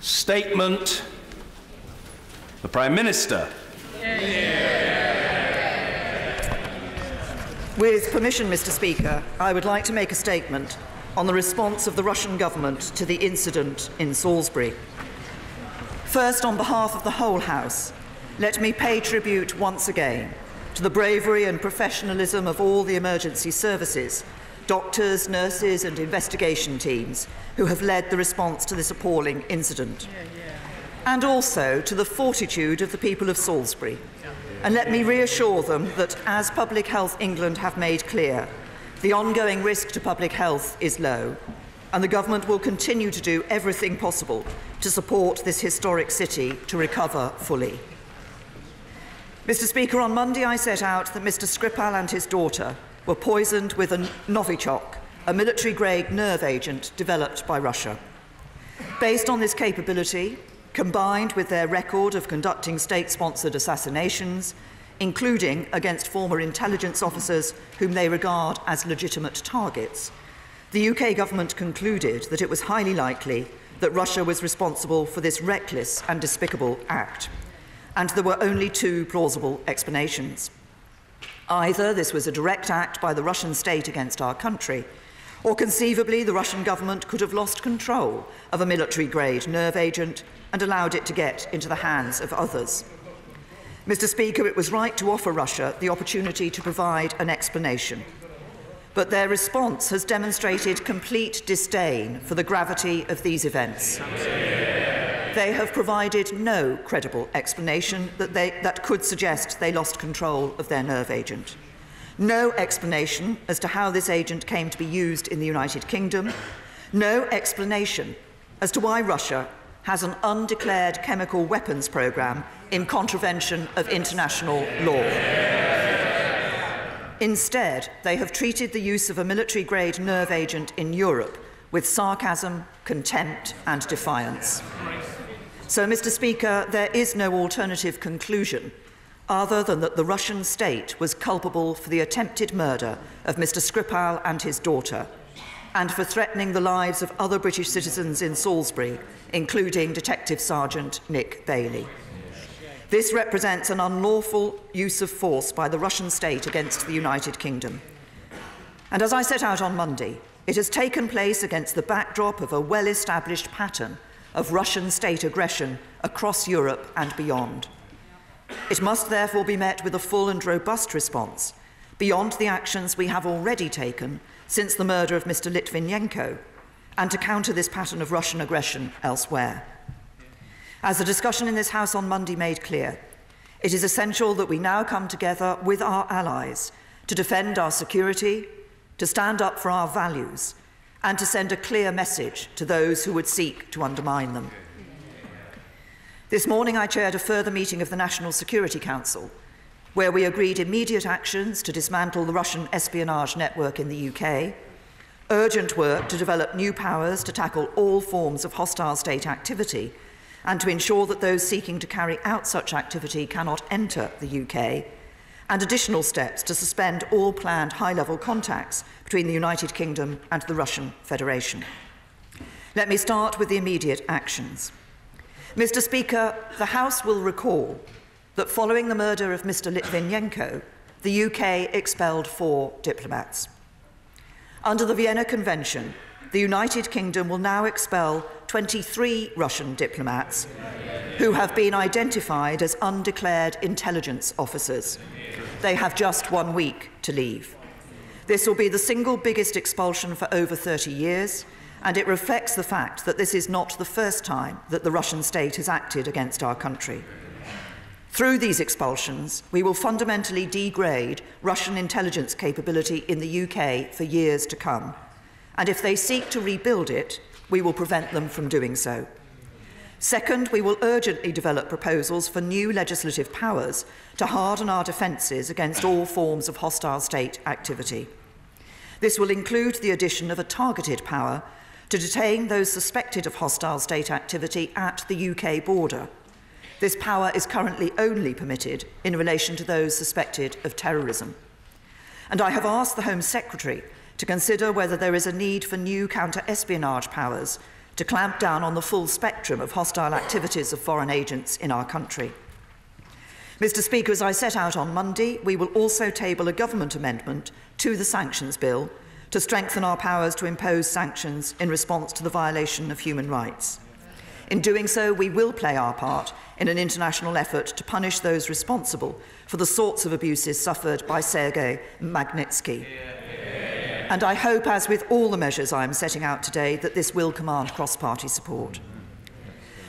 Statement. The Prime Minister. With permission, Mr. Speaker, I would like to make a statement on the response of the Russian government to the incident in Salisbury. First, on behalf of the whole House, let me pay tribute once again to the bravery and professionalism of all the emergency services, doctors, nurses and investigation teams who have led the response to this appalling incident. And also to the fortitude of the people of Salisbury. And let me reassure them that, as Public Health England have made clear, the ongoing risk to public health is low, and the government will continue to do everything possible to support this historic city to recover fully. Mr. Speaker, on Monday I set out that Mr. Skripal and his daughter were poisoned with a Novichok, a military-grade nerve agent developed by Russia. Based on this capability, combined with their record of conducting state-sponsored assassinations, including against former intelligence officers whom they regard as legitimate targets, the UK government concluded that it was highly likely that Russia was responsible for this reckless and despicable act, and there were only two plausible explanations. Either this was a direct act by the Russian state against our country, or conceivably the Russian government could have lost control of a military-grade nerve agent and allowed it to get into the hands of others. Mr. Speaker, it was right to offer Russia the opportunity to provide an explanation, but their response has demonstrated complete disdain for the gravity of these events. They have provided no credible explanation that could suggest they lost control of their nerve agent. No explanation as to how this agent came to be used in the United Kingdom. No explanation as to why Russia has an undeclared chemical weapons programme in contravention of international law. Instead, they have treated the use of a military-grade nerve agent in Europe with sarcasm, contempt and defiance. So, Mr. Speaker, there is no alternative conclusion other than that the Russian state was culpable for the attempted murder of Mr. Skripal and his daughter, and for threatening the lives of other British citizens in Salisbury, including Detective Sergeant Nick Bailey. This represents an unlawful use of force by the Russian state against the United Kingdom. And as I set out on Monday, it has taken place against the backdrop of a well-established pattern of Russian state aggression across Europe and beyond. It must therefore be met with a full and robust response, beyond the actions we have already taken since the murder of Mr. Litvinenko, and to counter this pattern of Russian aggression elsewhere. As the discussion in this House on Monday made clear, it is essential that we now come together with our allies to defend our security, to stand up for our values, and to send a clear message to those who would seek to undermine them. This morning I chaired a further meeting of the National Security Council, where we agreed immediate actions to dismantle the Russian espionage network in the UK, urgent work to develop new powers to tackle all forms of hostile state activity, and to ensure that those seeking to carry out such activity cannot enter the UK, and additional steps to suspend all planned high-level contacts between the United Kingdom and the Russian Federation. Let me start with the immediate actions. Mr. Speaker, the House will recall that following the murder of Mr. Litvinenko, the UK expelled 4 diplomats. Under the Vienna Convention, the United Kingdom will now expel 23 Russian diplomats who have been identified as undeclared intelligence officers. They have just 1 week to leave. This will be the single biggest expulsion for over 30 years, and it reflects the fact that this is not the first time that the Russian state has acted against our country. Through these expulsions, we will fundamentally degrade Russian intelligence capability in the UK for years to come, and if they seek to rebuild it, we will prevent them from doing so. Second, we will urgently develop proposals for new legislative powers to harden our defences against all forms of hostile state activity. This will include the addition of a targeted power to detain those suspected of hostile state activity at the UK border. This power is currently only permitted in relation to those suspected of terrorism. And I have asked the Home Secretary to consider whether there is a need for new counter-espionage powers to clamp down on the full spectrum of hostile activities of foreign agents in our country. Mr. Speaker, as I set out on Monday, we will also table a government amendment to the sanctions bill to strengthen our powers to impose sanctions in response to the violation of human rights. In doing so, we will play our part in an international effort to punish those responsible for the sorts of abuses suffered by Sergei Magnitsky. And I hope, as with all the measures I am setting out today, that this will command cross-party support.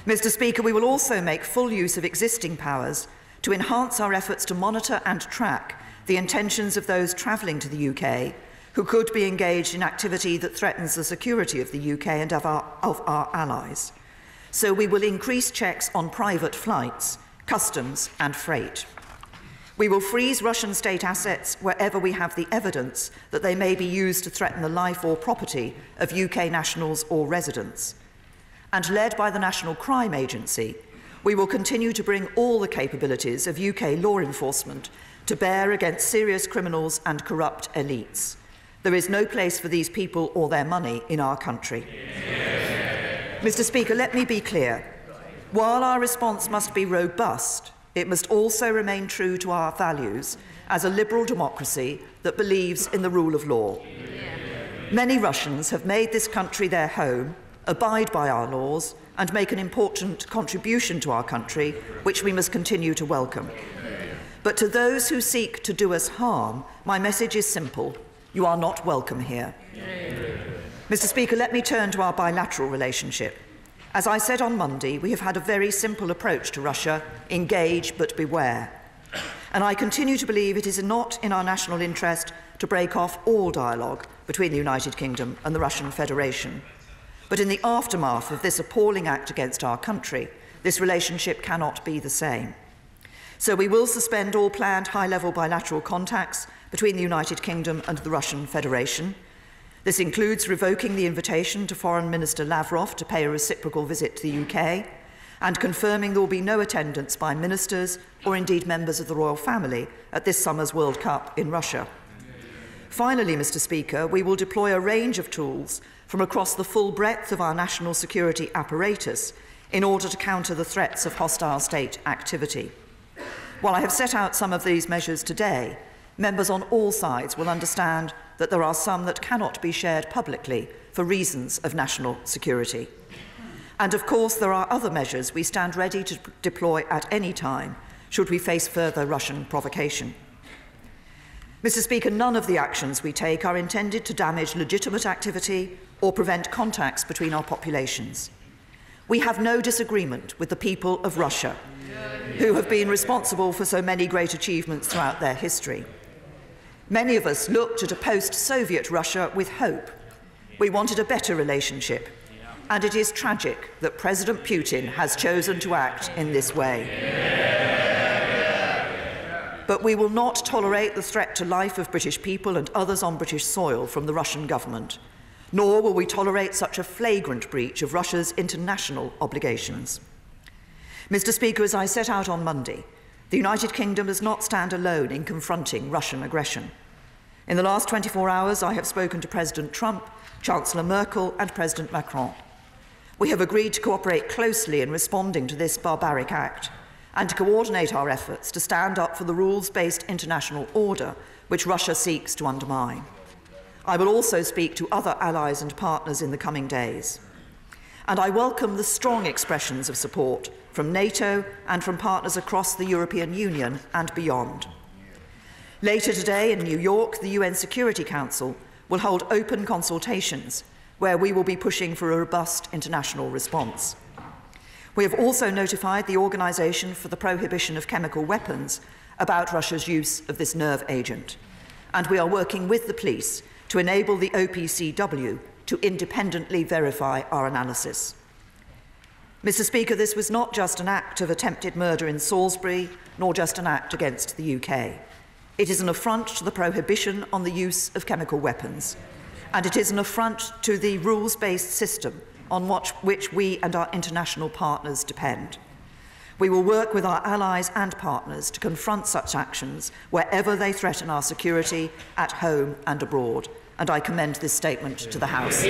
Mr. Speaker, we will also make full use of existing powers to enhance our efforts to monitor and track the intentions of those travelling to the UK who could be engaged in activity that threatens the security of the UK and of our allies. So we will increase checks on private flights, customs and freight. We will freeze Russian state assets wherever we have the evidence that they may be used to threaten the life or property of UK nationals or residents. And led by the National Crime Agency, we will continue to bring all the capabilities of UK law enforcement to bear against serious criminals and corrupt elites. There is no place for these people or their money in our country. Mr. Speaker, let me be clear. While our response must be robust, it must also remain true to our values as a liberal democracy that believes in the rule of law. Many Russians have made this country their home, abide by our laws, and make an important contribution to our country, which we must continue to welcome. But to those who seek to do us harm, my message is simple. You are not welcome here. Mr. Speaker, let me turn to our bilateral relationship. As I said on Monday, we have had a very simple approach to Russia: engage but beware. And I continue to believe it is not in our national interest to break off all dialogue between the United Kingdom and the Russian Federation. But in the aftermath of this appalling act against our country, this relationship cannot be the same. So we will suspend all planned high-level bilateral contacts between the United Kingdom and the Russian Federation. This includes revoking the invitation to Foreign Minister Lavrov to pay a reciprocal visit to the UK and confirming there will be no attendance by ministers or indeed members of the royal family at this summer's World Cup in Russia. Finally, Mr. Speaker, we will deploy a range of tools from across the full breadth of our national security apparatus in order to counter the threats of hostile state activity. While I have set out some of these measures today, members on all sides will understand that there are some that cannot be shared publicly for reasons of national security. And of course, there are other measures we stand ready to deploy at any time should we face further Russian provocation. Mr. Speaker, none of the actions we take are intended to damage legitimate activity or prevent contacts between our populations. We have no disagreement with the people of Russia, who have been responsible for so many great achievements throughout their history. Many of us looked at a post-Soviet Russia with hope. We wanted a better relationship, and it is tragic that President Putin has chosen to act in this way. But we will not tolerate the threat to life of British people and others on British soil from the Russian government, nor will we tolerate such a flagrant breach of Russia's international obligations. Mr. Speaker, as I set out on Monday, the United Kingdom does not stand alone in confronting Russian aggression. In the last 24 hours, I have spoken to President Trump, Chancellor Merkel and President Macron. We have agreed to cooperate closely in responding to this barbaric act and to coordinate our efforts to stand up for the rules-based international order which Russia seeks to undermine. I will also speak to other allies and partners in the coming days. And I welcome the strong expressions of support from NATO and from partners across the European Union and beyond. Later today in New York, the UN Security Council will hold open consultations where we will be pushing for a robust international response. We have also notified the Organisation for the Prohibition of Chemical Weapons about Russia's use of this nerve agent, and we are working with the police to enable the OPCW to independently verify our analysis. Mr. Speaker, this was not just an act of attempted murder in Salisbury, nor just an act against the UK. It is an affront to the prohibition on the use of chemical weapons, and it is an affront to the rules-based system on which we and our international partners depend. We will work with our allies and partners to confront such actions wherever they threaten our security at home and abroad, and I commend this statement to the House.